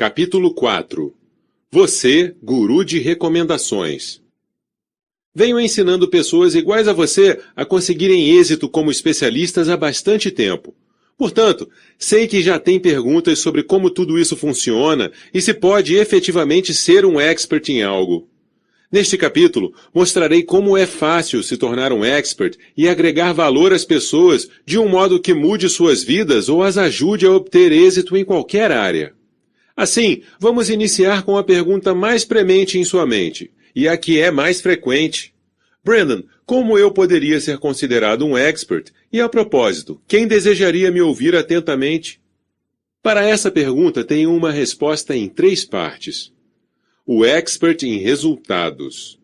Capítulo 4. Você, guru de recomendações. Venho ensinando pessoas iguais a você a conseguirem êxito como especialistas há bastante tempo. Portanto, sei que já tem perguntas sobre como tudo isso funciona e se pode efetivamente ser um expert em algo. Neste capítulo, mostrarei como é fácil se tornar um expert e agregar valor às pessoas de um modo que mude suas vidas ou as ajude a obter êxito em qualquer área. Assim, vamos iniciar com a pergunta mais premente em sua mente, e a que é mais frequente. Brandon, como eu poderia ser considerado um expert? E a propósito, quem desejaria me ouvir atentamente? Para essa pergunta, tenho uma resposta em 3 partes. O expert em resultados.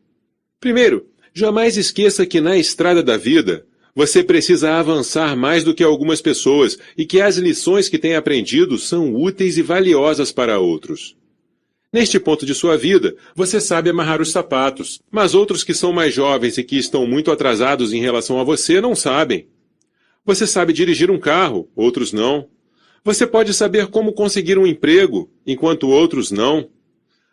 Primeiro, jamais esqueça que na estrada da vida, você precisa avançar mais do que algumas pessoas e que as lições que tem aprendido são úteis e valiosas para outros. Neste ponto de sua vida, você sabe amarrar os sapatos, mas outros que são mais jovens e que estão muito atrasados em relação a você não sabem. Você sabe dirigir um carro, outros não. Você pode saber como conseguir um emprego, enquanto outros não.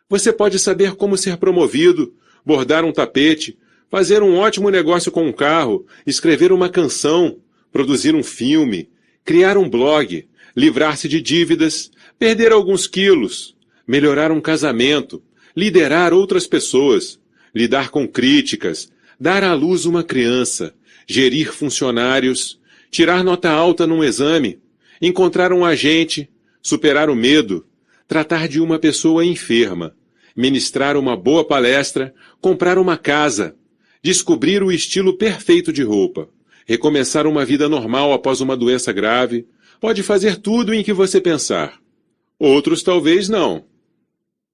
Você pode saber como ser promovido, bordar um tapete, fazer um ótimo negócio com um carro, escrever uma canção, produzir um filme, criar um blog, livrar-se de dívidas, perder alguns quilos, melhorar um casamento, liderar outras pessoas, lidar com críticas, dar à luz uma criança, gerir funcionários, tirar nota alta num exame, encontrar um agente, superar o medo, tratar de uma pessoa enferma, ministrar uma boa palestra, comprar uma casa, descobrir o estilo perfeito de roupa, recomeçar uma vida normal após uma doença grave, pode fazer tudo em que você pensar. Outros talvez não.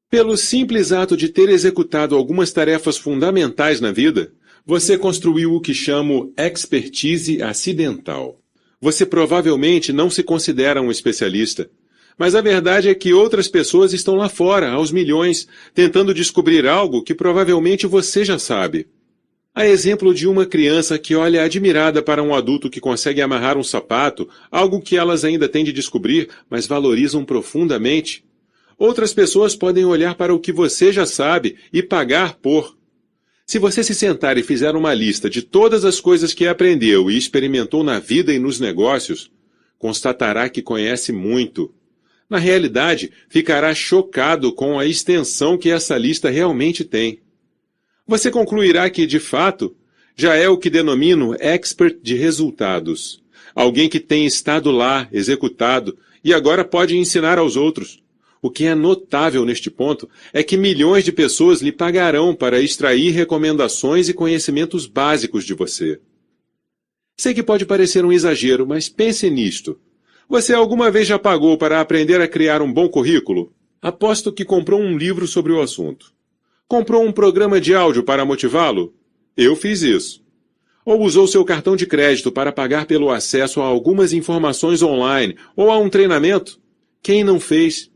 Pelo simples ato de ter executado algumas tarefas fundamentais na vida, você construiu o que chamo expertise acidental. Você provavelmente não se considera um especialista, mas a verdade é que outras pessoas estão lá fora, aos milhões, tentando descobrir algo que provavelmente você já sabe. Há exemplo de uma criança que olha admirada para um adulto que consegue amarrar um sapato, algo que elas ainda têm de descobrir, mas valorizam profundamente. Outras pessoas podem olhar para o que você já sabe e pagar por. Se você se sentar e fizer uma lista de todas as coisas que aprendeu e experimentou na vida e nos negócios, constatará que conhece muito. Na realidade, ficará chocado com a extensão que essa lista realmente tem. Você concluirá que, de fato, já é o que denomino expert de resultados. Alguém que tem estado lá, executado, e agora pode ensinar aos outros. O que é notável neste ponto é que milhões de pessoas lhe pagarão para extrair recomendações e conhecimentos básicos de você. Sei que pode parecer um exagero, mas pense nisto. Você alguma vez já pagou para aprender a criar um bom currículo? Aposto que comprou um livro sobre o assunto. Comprou um programa de áudio para motivá-lo? Eu fiz isso. Ou usou seu cartão de crédito para pagar pelo acesso a algumas informações online ou a um treinamento? Quem não fez?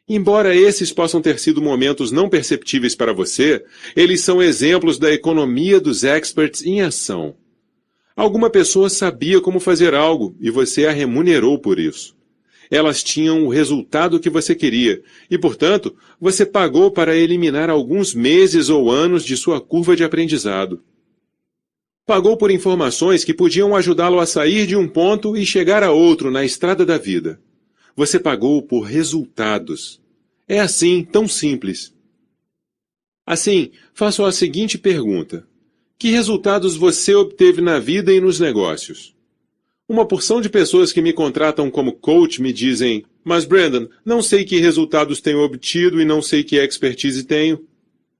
Embora esses possam ter sido momentos não perceptíveis para você, eles são exemplos da economia dos experts em ação. Alguma pessoa sabia como fazer algo e você a remunerou por isso. Elas tinham o resultado que você queria e, portanto, você pagou para eliminar alguns meses ou anos de sua curva de aprendizado. Pagou por informações que podiam ajudá-lo a sair de um ponto e chegar a outro na estrada da vida. Você pagou por resultados. É assim, tão simples. Assim, faço a seguinte pergunta. Que resultados você obteve na vida e nos negócios? Uma porção de pessoas que me contratam como coach me dizem, mas Brandon, não sei que resultados tenho obtido e não sei que expertise tenho.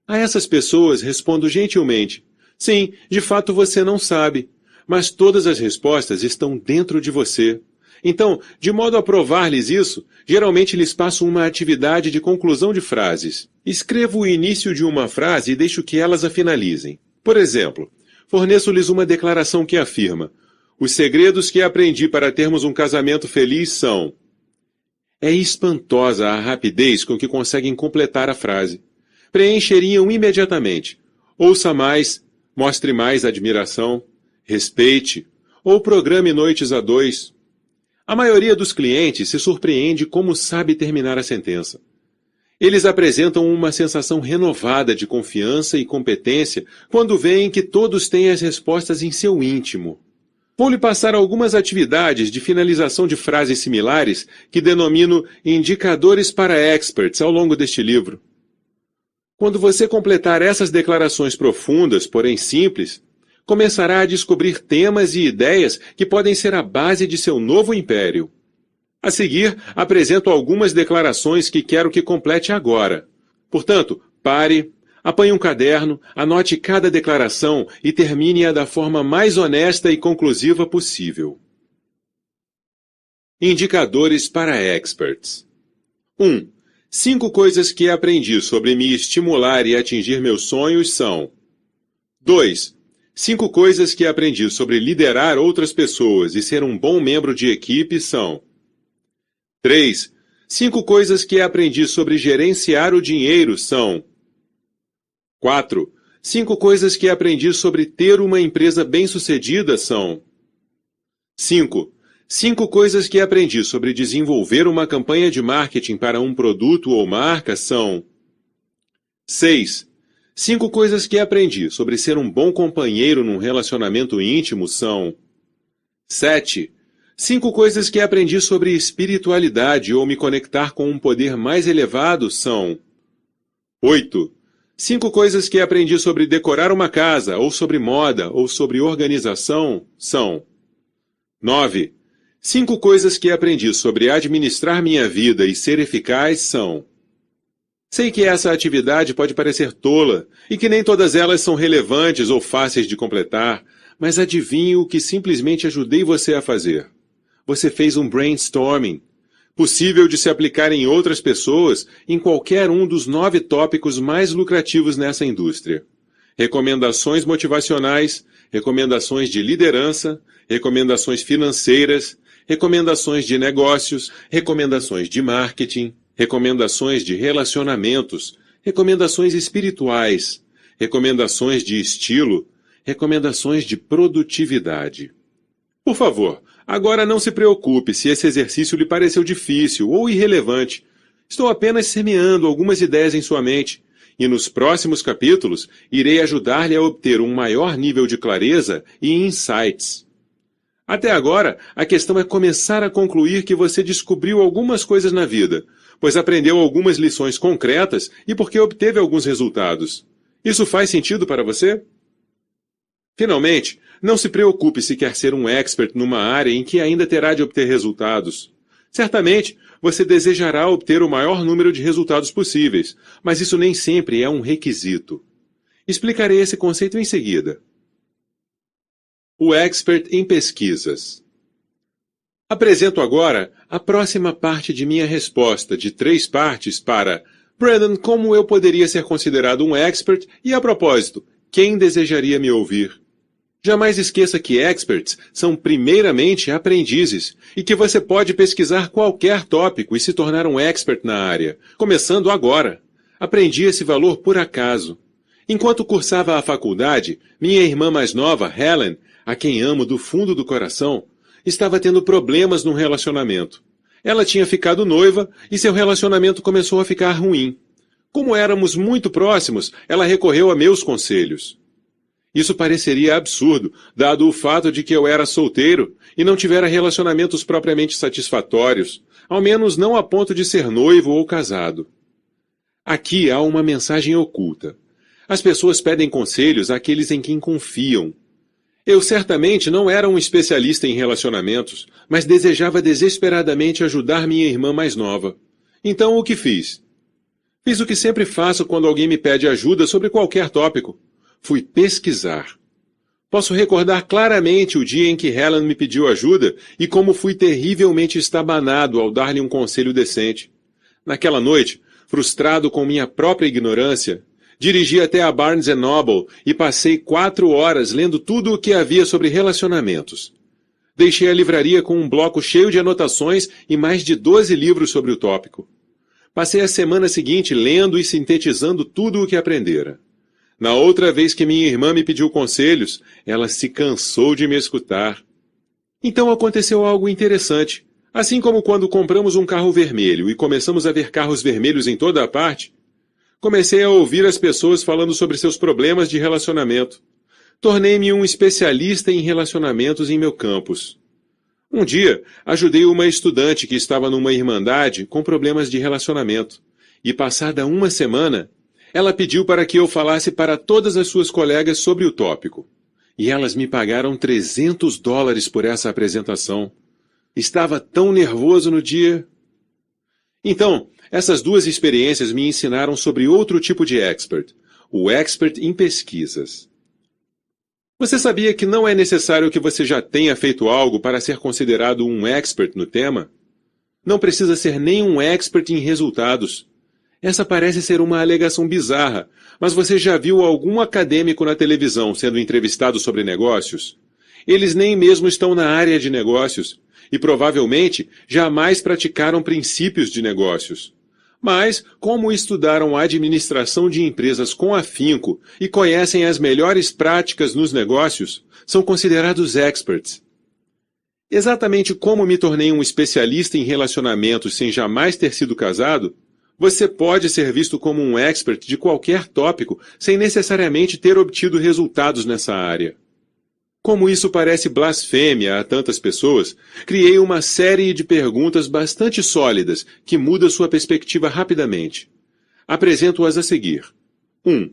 A essas pessoas respondo gentilmente, sim, de fato você não sabe, mas todas as respostas estão dentro de você. Então, de modo a provar-lhes isso, geralmente lhes passo uma atividade de conclusão de frases. Escrevo o início de uma frase e deixo que elas a finalizem. Por exemplo, forneço-lhes uma declaração que afirma: os segredos que aprendi para termos um casamento feliz são... É espantosa a rapidez com que conseguem completar a frase. Preencheriam imediatamente. Ouça mais, mostre mais admiração, respeite, ou programe noites a dois. A maioria dos clientes se surpreende como sabe terminar a sentença. Eles apresentam uma sensação renovada de confiança e competência quando veem que todos têm as respostas em seu íntimo. Vou lhe passar algumas atividades de finalização de frases similares que denomino indicadores para experts ao longo deste livro. Quando você completar essas declarações profundas, porém simples, começará a descobrir temas e ideias que podem ser a base de seu novo império. A seguir, apresento algumas declarações que quero que complete agora. Portanto, pare, apanhe um caderno, anote cada declaração e termine-a da forma mais honesta e conclusiva possível. Indicadores para experts. 1. 5 coisas que aprendi sobre me estimular e atingir meus sonhos são: 2. 5 coisas que aprendi sobre liderar outras pessoas e ser um bom membro de equipe são: 3. 5 coisas que aprendi sobre gerenciar o dinheiro são: 4. 5 coisas que aprendi sobre ter uma empresa bem-sucedida são: 5. 5 coisas que aprendi sobre desenvolver uma campanha de marketing para um produto ou marca são: 6. 5 coisas que aprendi sobre ser um bom companheiro num relacionamento íntimo são: 7. 5 coisas que aprendi sobre espiritualidade ou me conectar com um poder mais elevado são: 8. 5 coisas que aprendi sobre decorar uma casa, ou sobre moda, ou sobre organização são: 9. 5 coisas que aprendi sobre administrar minha vida e ser eficaz são: sei que essa atividade pode parecer tola e que nem todas elas são relevantes ou fáceis de completar, mas adivinhe o que simplesmente ajudei você a fazer. Você fez um brainstorming, possível de se aplicar em outras pessoas em qualquer um dos 9 tópicos mais lucrativos nessa indústria. Recomendações motivacionais, recomendações de liderança, recomendações financeiras, recomendações de negócios, recomendações de marketing, recomendações de relacionamentos, recomendações espirituais, recomendações de estilo, recomendações de produtividade. Por favor, agora não se preocupe se esse exercício lhe pareceu difícil ou irrelevante. Estou apenas semeando algumas ideias em sua mente, e nos próximos capítulos irei ajudar-lhe a obter um maior nível de clareza e insights. Até agora, a questão é começar a concluir que você descobriu algumas coisas na vida, pois aprendeu algumas lições concretas e porque obteve alguns resultados. Isso faz sentido para você? Finalmente, não se preocupe se quer ser um expert numa área em que ainda terá de obter resultados. Certamente, você desejará obter o maior número de resultados possíveis, mas isso nem sempre é um requisito. Explicarei esse conceito em seguida. O expert em pesquisas. Apresento agora a próxima parte de minha resposta de 3 partes para Brandon, como eu poderia ser considerado um expert e, a propósito, quem desejaria me ouvir? Jamais esqueça que experts são primeiramente aprendizes e que você pode pesquisar qualquer tópico e se tornar um expert na área, começando agora. Aprendi esse valor por acaso. Enquanto cursava a faculdade, minha irmã mais nova, Helen, a quem amo do fundo do coração, estava tendo problemas no relacionamento. Ela tinha ficado noiva e seu relacionamento começou a ficar ruim. Como éramos muito próximos, ela recorreu a meus conselhos. Isso pareceria absurdo, dado o fato de que eu era solteiro e não tivera relacionamentos propriamente satisfatórios, ao menos não a ponto de ser noivo ou casado. Aqui há uma mensagem oculta. As pessoas pedem conselhos àqueles em quem confiam. Eu certamente não era um especialista em relacionamentos, mas desejava desesperadamente ajudar minha irmã mais nova. Então o que fiz? Fiz o que sempre faço quando alguém me pede ajuda sobre qualquer tópico. Fui pesquisar. Posso recordar claramente o dia em que Helen me pediu ajuda e como fui terrivelmente estabanado ao dar-lhe um conselho decente. Naquela noite, frustrado com minha própria ignorância, dirigi até a Barnes & Noble e passei 4 horas lendo tudo o que havia sobre relacionamentos. Deixei a livraria com um bloco cheio de anotações e mais de 12 livros sobre o tópico. Passei a semana seguinte lendo e sintetizando tudo o que aprendera. Na outra vez que minha irmã me pediu conselhos, ela se cansou de me escutar. Então aconteceu algo interessante. Assim como quando compramos um carro vermelho e começamos a ver carros vermelhos em toda a parte, comecei a ouvir as pessoas falando sobre seus problemas de relacionamento. Tornei-me um especialista em relacionamentos em meu campus. Um dia, ajudei uma estudante que estava numa irmandade com problemas de relacionamento. E passada uma semana, ela pediu para que eu falasse para todas as suas colegas sobre o tópico. E elas me pagaram $300 por essa apresentação. Estava tão nervoso no dia. Então, essas duas experiências me ensinaram sobre outro tipo de expert, o expert em pesquisas. Você sabia que não é necessário que você já tenha feito algo para ser considerado um expert no tema? Não precisa ser nem um expert em resultados. Essa parece ser uma alegação bizarra, mas você já viu algum acadêmico na televisão sendo entrevistado sobre negócios? Eles nem mesmo estão na área de negócios e provavelmente jamais praticaram princípios de negócios. Mas, como estudaram a administração de empresas com afinco e conhecem as melhores práticas nos negócios, são considerados experts. Exatamente como me tornei um especialista em relacionamentos sem jamais ter sido casado, você pode ser visto como um expert de qualquer tópico sem necessariamente ter obtido resultados nessa área. Como isso parece blasfêmia a tantas pessoas, criei uma série de perguntas bastante sólidas que mudam sua perspectiva rapidamente. Apresento-as a seguir. 1.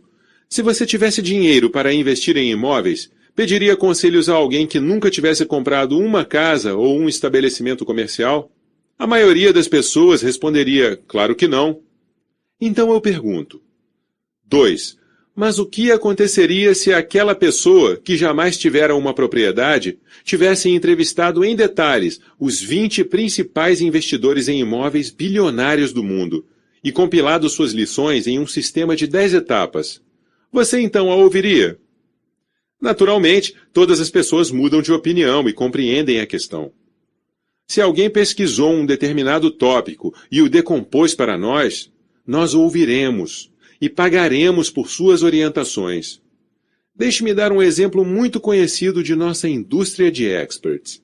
Se você tivesse dinheiro para investir em imóveis, pediria conselhos a alguém que nunca tivesse comprado uma casa ou um estabelecimento comercial? A maioria das pessoas responderia, claro que não. Então eu pergunto. 2. Mas o que aconteceria se aquela pessoa, que jamais tivera uma propriedade, tivesse entrevistado em detalhes os 20 principais investidores em imóveis bilionários do mundo e compilado suas lições em um sistema de 10 etapas? Você então a ouviria? Naturalmente, todas as pessoas mudam de opinião e compreendem a questão. Se alguém pesquisou um determinado tópico e o decompôs para nós ouviremos e pagaremos por suas orientações. Deixe-me dar um exemplo muito conhecido de nossa indústria de experts.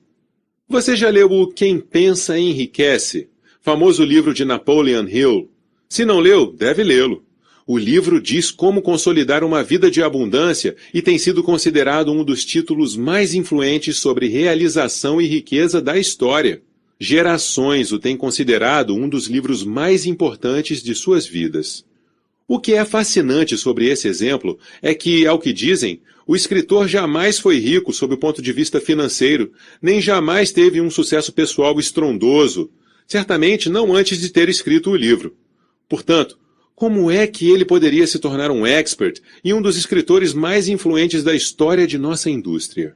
Você já leu o Quem Pensa Enriquece, famoso livro de Napoleon Hill? Se não leu, deve lê-lo. O livro diz como consolidar uma vida de abundância e tem sido considerado um dos títulos mais influentes sobre realização e riqueza da história. Gerações o têm considerado um dos livros mais importantes de suas vidas. O que é fascinante sobre esse exemplo é que, ao que dizem, o escritor jamais foi rico sob o ponto de vista financeiro, nem jamais teve um sucesso pessoal estrondoso, certamente não antes de ter escrito o livro. Portanto, como é que ele poderia se tornar um expert e um dos escritores mais influentes da história de nossa indústria?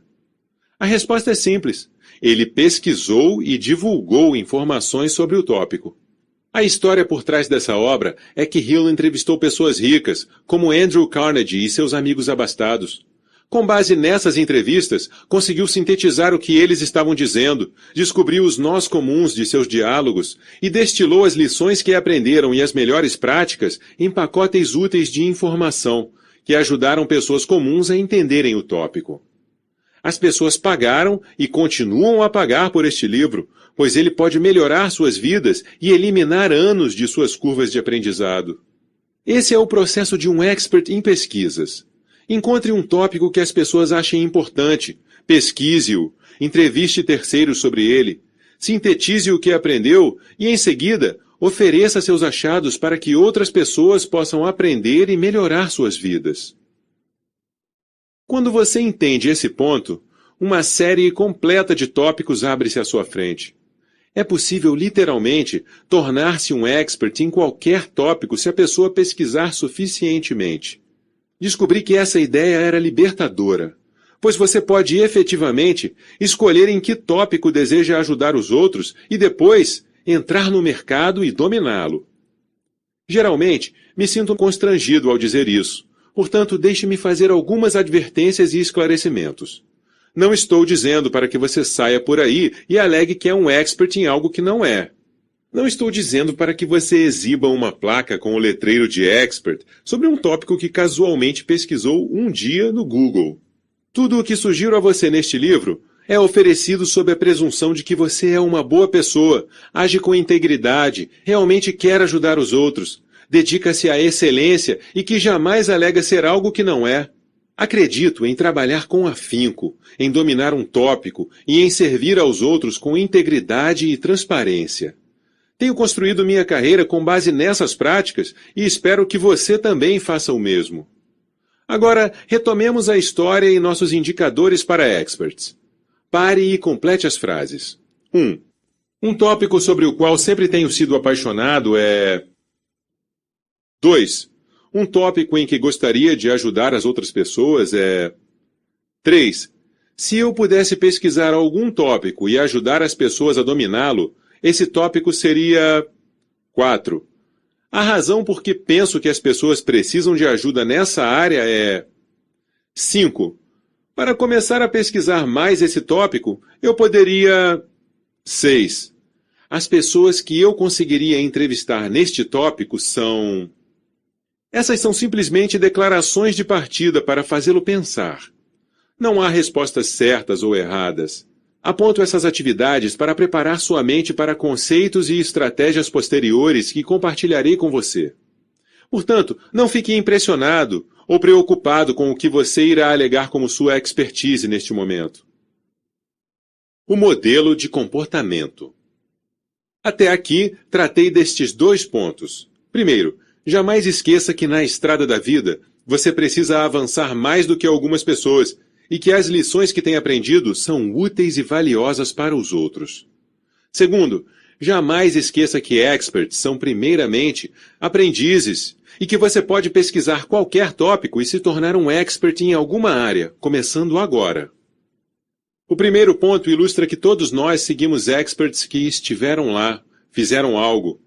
A resposta é simples. Ele pesquisou e divulgou informações sobre o tópico. A história por trás dessa obra é que Hill entrevistou pessoas ricas, como Andrew Carnegie e seus amigos abastados. Com base nessas entrevistas, conseguiu sintetizar o que eles estavam dizendo, descobriu os nós comuns de seus diálogos e destilou as lições que aprenderam e as melhores práticas em pacotes úteis de informação, que ajudaram pessoas comuns a entenderem o tópico. As pessoas pagaram e continuam a pagar por este livro, pois ele pode melhorar suas vidas e eliminar anos de suas curvas de aprendizado. Esse é o processo de um expert em pesquisas. Encontre um tópico que as pessoas achem importante, pesquise-o, entreviste terceiros sobre ele, sintetize o que aprendeu e, em seguida, ofereça seus achados para que outras pessoas possam aprender e melhorar suas vidas. Quando você entende esse ponto, uma série completa de tópicos abre-se à sua frente. É possível, literalmente, tornar-se um expert em qualquer tópico se a pessoa pesquisar suficientemente. Descobri que essa ideia era libertadora, pois você pode efetivamente escolher em que tópico deseja ajudar os outros e depois entrar no mercado e dominá-lo. Geralmente, me sinto constrangido ao dizer isso, portanto, deixe-me fazer algumas advertências e esclarecimentos. Não estou dizendo para que você saia por aí e alegue que é um expert em algo que não é. Não estou dizendo para que você exiba uma placa com o letreiro de expert sobre um tópico que casualmente pesquisou um dia no Google. Tudo o que sugiro a você neste livro é oferecido sob a presunção de que você é uma boa pessoa, age com integridade, realmente quer ajudar os outros, dedica-se à excelência e que jamais alega ser algo que não é. Acredito em trabalhar com afinco, em dominar um tópico e em servir aos outros com integridade e transparência. Tenho construído minha carreira com base nessas práticas e espero que você também faça o mesmo. Agora, retomemos a história e nossos indicadores para experts. Pare e complete as frases. 1. Um tópico sobre o qual sempre tenho sido apaixonado é... 2. Um tópico em que gostaria de ajudar as outras pessoas é... 3. Se eu pudesse pesquisar algum tópico e ajudar as pessoas a dominá-lo, esse tópico seria... 4. A razão por que penso que as pessoas precisam de ajuda nessa área é... 5. Para começar a pesquisar mais esse tópico, eu poderia... 6. As pessoas que eu conseguiria entrevistar neste tópico são... Essas são simplesmente declarações de partida para fazê-lo pensar. Não há respostas certas ou erradas. Aponto essas atividades para preparar sua mente para conceitos e estratégias posteriores que compartilharei com você. Portanto, não fique impressionado ou preocupado com o que você irá alegar como sua expertise neste momento. O modelo de comportamento. Até aqui, tratei destes 2 pontos. Primeiro, jamais esqueça que na estrada da vida, você precisa avançar mais do que algumas pessoas e que as lições que tem aprendido são úteis e valiosas para os outros. Segundo, jamais esqueça que experts são primeiramente aprendizes e que você pode pesquisar qualquer tópico e se tornar um expert em alguma área, começando agora. O primeiro ponto ilustra que todos nós seguimos experts que estiveram lá, fizeram algo.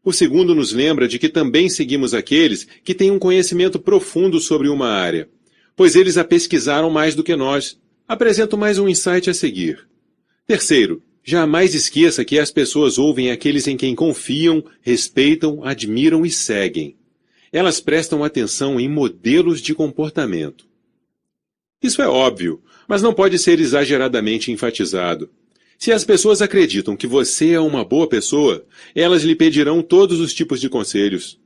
O segundo nos lembra de que também seguimos aqueles que têm um conhecimento profundo sobre uma área, pois eles a pesquisaram mais do que nós. Apresento mais um insight a seguir. Terceiro, jamais esqueça que as pessoas ouvem aqueles em quem confiam, respeitam, admiram e seguem. Elas prestam atenção em modelos de comportamento. Isso é óbvio, mas não pode ser exageradamente enfatizado. Se as pessoas acreditam que você é uma boa pessoa, elas lhe pedirão todos os tipos de conselhos.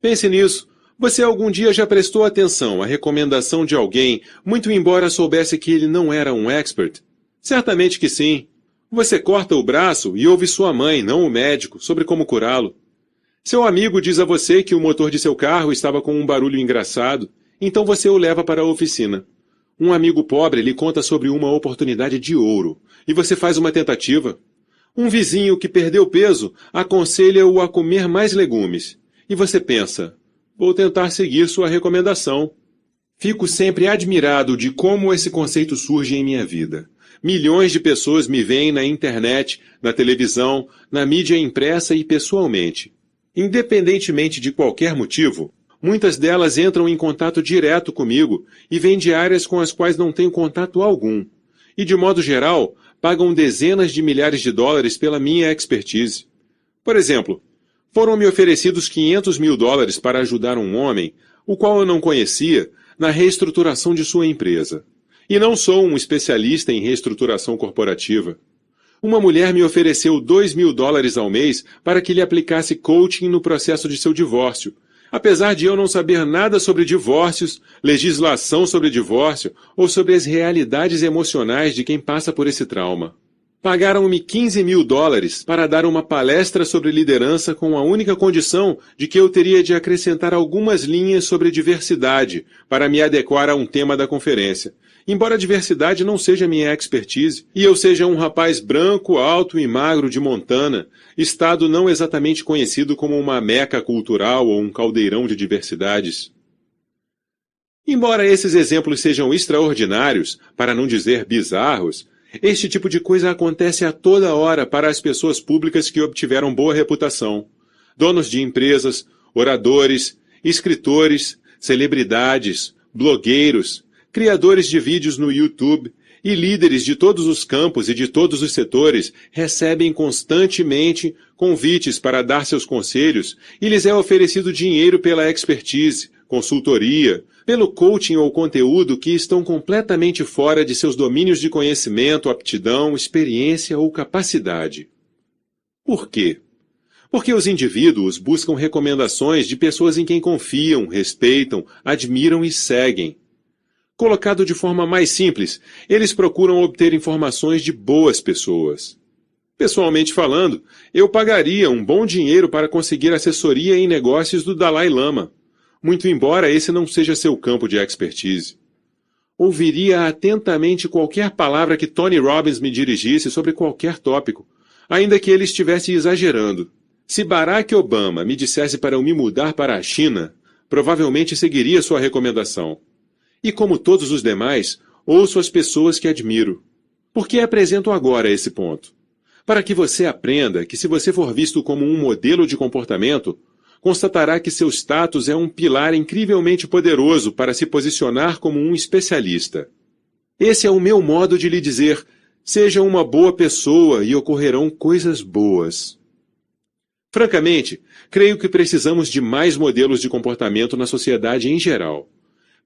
Pense nisso. Você algum dia já prestou atenção à recomendação de alguém, muito embora soubesse que ele não era um expert? Certamente que sim. Você corta o braço e ouve sua mãe, não o médico, sobre como curá-lo. Seu amigo diz a você que o motor de seu carro estava com um barulho engraçado, então você o leva para a oficina. Um amigo pobre lhe conta sobre uma oportunidade de ouro, e você faz uma tentativa. Um vizinho que perdeu peso aconselha-o a comer mais legumes, e você pensa... Vou tentar seguir sua recomendação. Fico sempre admirado de como esse conceito surge em minha vida. Milhões de pessoas me veem na internet, na televisão, na mídia impressa e pessoalmente. Independentemente de qualquer motivo, muitas delas entram em contato direto comigo e vêm de áreas com as quais não tenho contato algum. E, de modo geral, pagam dezenas de milhares de dólares pela minha expertise. Por exemplo, foram-me oferecidos $500 mil para ajudar um homem, o qual eu não conhecia, na reestruturação de sua empresa. E não sou um especialista em reestruturação corporativa. Uma mulher me ofereceu $2 mil ao mês para que lhe aplicasse coaching no processo de seu divórcio, apesar de eu não saber nada sobre divórcios, legislação sobre divórcio ou sobre as realidades emocionais de quem passa por esse trauma. Pagaram-me $15 mil para dar uma palestra sobre liderança com a única condição de que eu teria de acrescentar algumas linhas sobre diversidade para me adequar a um tema da conferência. Embora a diversidade não seja minha expertise, e eu seja um rapaz branco, alto e magro de Montana, estado não exatamente conhecido como uma meca cultural ou um caldeirão de diversidades. Embora esses exemplos sejam extraordinários, para não dizer bizarros, este tipo de coisa acontece a toda hora para as pessoas públicas que obtiveram boa reputação. Donos de empresas, oradores, escritores, celebridades, blogueiros, criadores de vídeos no YouTube e líderes de todos os campos e de todos os setores recebem constantemente convites para dar seus conselhos e lhes é oferecido dinheiro pela expertise, consultoria, pelo coaching ou conteúdo que estão completamente fora de seus domínios de conhecimento, aptidão, experiência ou capacidade. Por quê? Porque os indivíduos buscam recomendações de pessoas em quem confiam, respeitam, admiram e seguem. Colocado de forma mais simples, eles procuram obter informações de boas pessoas. Pessoalmente falando, eu pagaria um bom dinheiro para conseguir assessoria em negócios do Dalai Lama, muito embora esse não seja seu campo de expertise. Ouviria atentamente qualquer palavra que Tony Robbins me dirigisse sobre qualquer tópico, ainda que ele estivesse exagerando. Se Barack Obama me dissesse para eu me mudar para a China, provavelmente seguiria sua recomendação. E como todos os demais, ouço as pessoas que admiro. Por que apresento agora esse ponto? Para que você aprenda que se você for visto como um modelo de comportamento, constatará que seu status é um pilar incrivelmente poderoso para se posicionar como um especialista. Esse é o meu modo de lhe dizer, seja uma boa pessoa e ocorrerão coisas boas. Francamente, creio que precisamos de mais modelos de comportamento na sociedade em geral.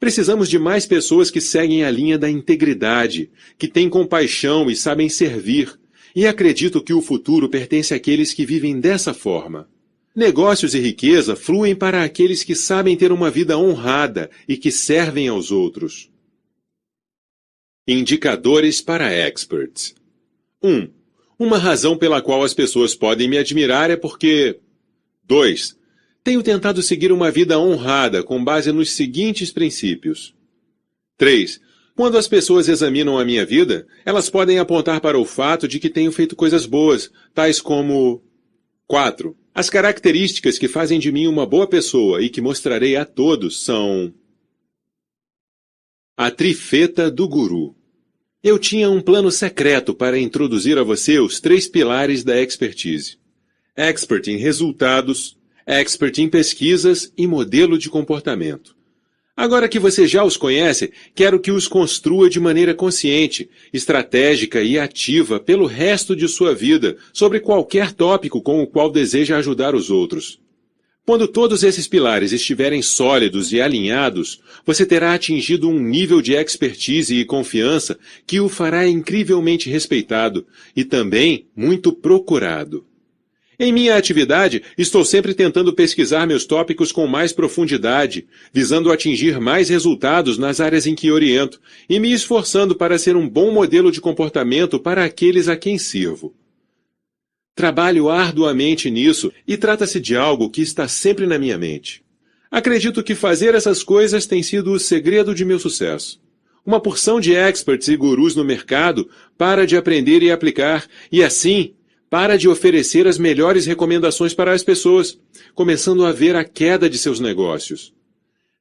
Precisamos de mais pessoas que seguem a linha da integridade, que têm compaixão e sabem servir, e acredito que o futuro pertence àqueles que vivem dessa forma. Negócios e riqueza fluem para aqueles que sabem ter uma vida honrada e que servem aos outros. Indicadores para experts. 1. Uma razão pela qual as pessoas podem me admirar é porque... 2. Tenho tentado seguir uma vida honrada com base nos seguintes princípios. 3. Quando as pessoas examinam a minha vida, elas podem apontar para o fato de que tenho feito coisas boas, tais como... 4. As características que fazem de mim uma boa pessoa e que mostrarei a todos são... A trifeta do guru. Eu tinha um plano secreto para introduzir a você os 3 pilares da expertise. Expert em resultados, expert em pesquisas e modelo de comportamento. Agora que você já os conhece, quero que os construa de maneira consciente, estratégica e ativa pelo resto de sua vida, sobre qualquer tópico com o qual deseja ajudar os outros. Quando todos esses pilares estiverem sólidos e alinhados, você terá atingido um nível de expertise e confiança que o fará incrivelmente respeitado e também muito procurado. Em minha atividade, estou sempre tentando pesquisar meus tópicos com mais profundidade, visando atingir mais resultados nas áreas em que oriento e me esforçando para ser um bom modelo de comportamento para aqueles a quem sirvo. Trabalho arduamente nisso e trata-se de algo que está sempre na minha mente. Acredito que fazer essas coisas tem sido o segredo de meu sucesso. Uma porção de experts e gurus no mercado para de aprender e aplicar, e assim... para de oferecer as melhores recomendações para as pessoas, começando a ver a queda de seus negócios.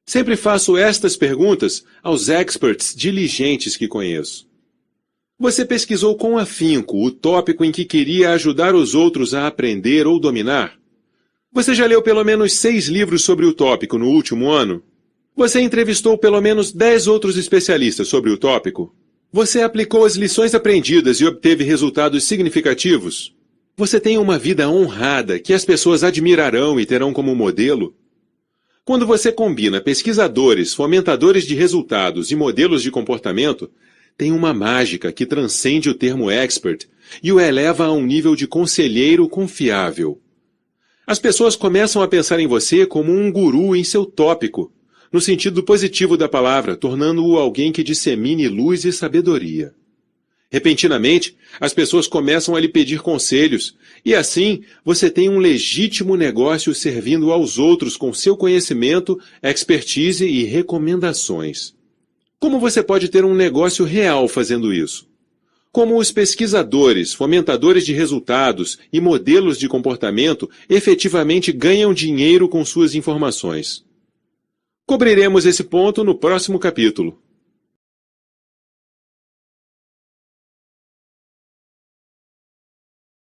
Sempre faço estas perguntas aos experts diligentes que conheço. Você pesquisou com afinco o tópico em que queria ajudar os outros a aprender ou dominar? Você já leu pelo menos 6 livros sobre o tópico no último ano? Você entrevistou pelo menos 10 outros especialistas sobre o tópico? Você aplicou as lições aprendidas e obteve resultados significativos? Você tem uma vida honrada que as pessoas admirarão e terão como modelo? Quando você combina pesquisadores, fomentadores de resultados e modelos de comportamento, tem uma mágica que transcende o termo expert e o eleva a um nível de conselheiro confiável. As pessoas começam a pensar em você como um guru em seu tópico, no sentido positivo da palavra, tornando-o alguém que dissemine luz e sabedoria. Repentinamente, as pessoas começam a lhe pedir conselhos, e assim você tem um legítimo negócio servindo aos outros com seu conhecimento, expertise e recomendações. Como você pode ter um negócio real fazendo isso? Como os pesquisadores, fomentadores de resultados e modelos de comportamento efetivamente ganham dinheiro com suas informações? Cobriremos esse ponto no próximo capítulo.